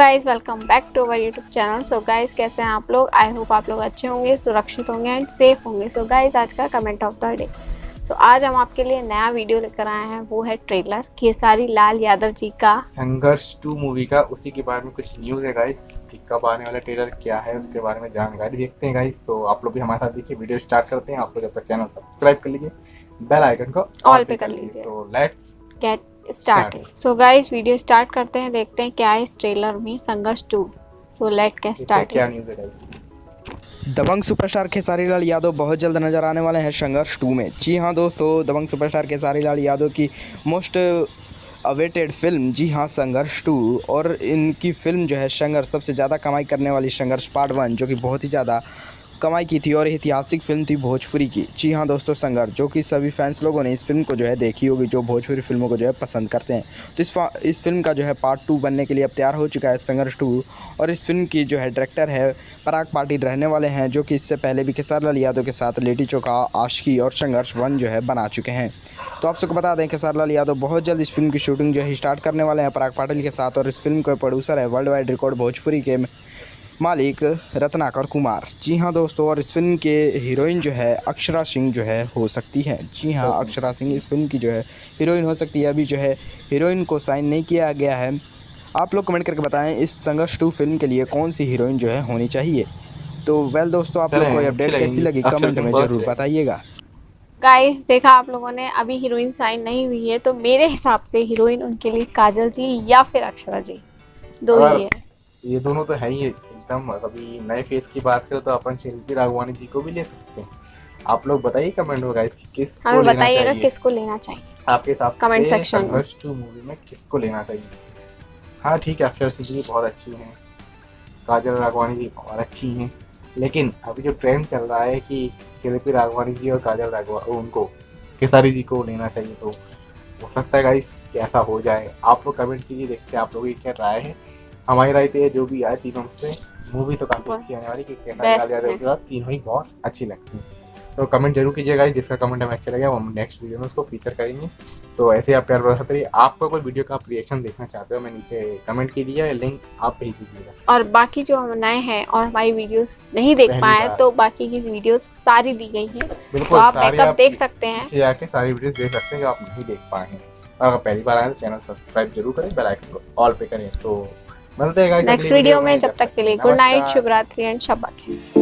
Guys welcome back to our YouTube channel. So guys कैसे हैं आप लोग? आई होप आप लोग अच्छे होंगे, सुरक्षित होंगे एंड सेफ होंगे। सो गाइस आज का कमेंट ऑफ द डे। सो आज हम आपके लिए नया वीडियो लेकर आए हैं, वो है ट्रेलर खेसारी लाल यादव जी का संघर्ष 2 मूवी का। उसी के बारे में कुछ न्यूज़ है गाइस कि कब आने वाला ट्रेलर क्या है, उसके बारे में जानकारी देखते हैं गाइस। तो आप लोग भी हमारे साथ देखिए, वीडियो स्टार्ट करते हैं। आप लोग जब तक चैनल सब्सक्राइब कर लीजिए, बेल आइकन को ऑल पे कर लीजिए। तो let's get started. So guys video start करते हैं, देखते हैं क्या है इस ट्रेलर में संघर्ष 2। So let get started. क्या न्यूज़ है गाइस। दबंग सुपरस्टार खेसारी लाल यादव बहुत जल्द नजर आने वाले हैं संघर्ष 2 में। जी हाँ दोस्तों, दबंग सुपरस्टार खेसारी लाल यादव की मोस्ट अवेटेड फिल्म, जी हाँ, संघर्ष 2। और इनकी फिल्म जो है संघर्ष, सबसे ज़्यादा कमाई करने वाली संघर्ष पार्ट 1, जो कि बहुत ही ज़्यादा कमाई की थी और ऐतिहासिक फिल्म थी भोजपुरी की। जी हाँ दोस्तों, संघर्ष, जो कि सभी फैंस लोगों ने इस फिल्म को जो है देखी होगी, जो भोजपुरी फिल्मों को जो है पसंद करते हैं। तो इस फिल्म का जो है पार्ट 2 बनने के लिए अब तैयार हो चुका है संघर्ष 2। और इस फिल्म की जो है डायरेक्टर है पराग पाटिल रहने वाले हैं, जो कि इससे पहले भी खेसारी लाल यादव के साथ लिट्टी चोखा, आशिकी और संघर्ष 1 जो है बना चुके हैं। तो आप सबको बता दें, खेसारी लाल यादव बहुत जल्द इस फिल्म की शूटिंग जो है स्टार्ट करने वाले हैं पराग पाटिल के साथ। और इस फिल्म के प्रोड्यूसर है वर्ल्ड वाइड रिकॉर्ड भोजपुरी के मालिक रत्नाकर कुमार। जी हाँ दोस्तों, और इस फिल्म के हीरोइन जो है अक्षरा सिंह जो है हो सकती है। जी हाँ, अक्षरा सिंह इस फिल्म की जो है हीरोइन हो सकती है। अभी जो है हीरोइन को साइन नहीं किया गया है। आप लोग कमेंट करके बताएं इस संघर्ष 2 फिल्म के लिए कौन सी हीरोइन जो है होनी चाहिए। तो वेल दोस्तों, आप लोग को अपडेट कैसी लगी कमेंट में ज़रूर बताइएगा। गाइस देखा आप लोगों ने, अभी हीरोइन साइन नहीं हुई है, तो मेरे हिसाब से हीरोइन उनके लिए काजल जी या फिर अक्षरा जी, दो ही है। ये दोनों तो है ही एकदम। अभी नए फेस की बात करें तो अपन शिल्पी राघवानी जी को भी ले सकते हैं। आप लोग बताइए कमेंट में गाइस कि किसको हमें लेना बताइएगा चाहिए, किसको लेना चाहिए आपके हिसाब से कमेंट सेक्शन में। संघर्ष 2 मूवी में किसको लेना चाहिए। हाँ ठीक है, अक्षर सिंह जी बहुत अच्छी हैं, काजल राघवानी जी और अच्छी हैं, लेकिन अभी जो ट्रेंड चल रहा है कि शिल्पी राघवानी जी और काजल राघवानी उनको खेसारी जी को लेना चाहिए, तो हो सकता है गाइस कि ऐसा हो जाए। आप लोग कमेंट कीजिए, देखते हैं आप लोगों की क्या राय है। हमारी राय तो ये जो भी आए तीनों में से मूवी तो काफी अच्छी आने वाली, क्योंकि खेसारी लाल यादव के साथ तीनों ही बहुत अच्छी लगती हैं। तो कमेंट जरूर कीजिएगा, जिसका कमेंट हमें अच्छा लगा वो हम नेक्स्ट वीडियो में उसको फीचर करेंगे। तो ऐसे आप प्यार बढ़ाते रहिए। आपको कोई वीडियो का आप रिएक्शन देखना चाहते हो, मैं नीचे कमेंट कीजिए, लिंक आप भेज दीजिएगा। और बाकी जो हम नए हैं और हमारी वीडियोस नहीं देख पाए तो बाकी की वीडियोस सारी दी गई हैं, तो आप बैकअप देख सकते हैं, नीचे जाके सारी वीडियोस देख सकते हैं जो आप नहीं देख पाए हैं। और अगर पहली बार आए तो चैनल सब्सक्राइब जरूर करें, बेल आइकन को ऑल पे करें। तो मिलते हैं गाइस नेक्स्ट वीडियो में। जब तक के लिए गुड नाइट, शुभ रात्रि एंड शब बखैर।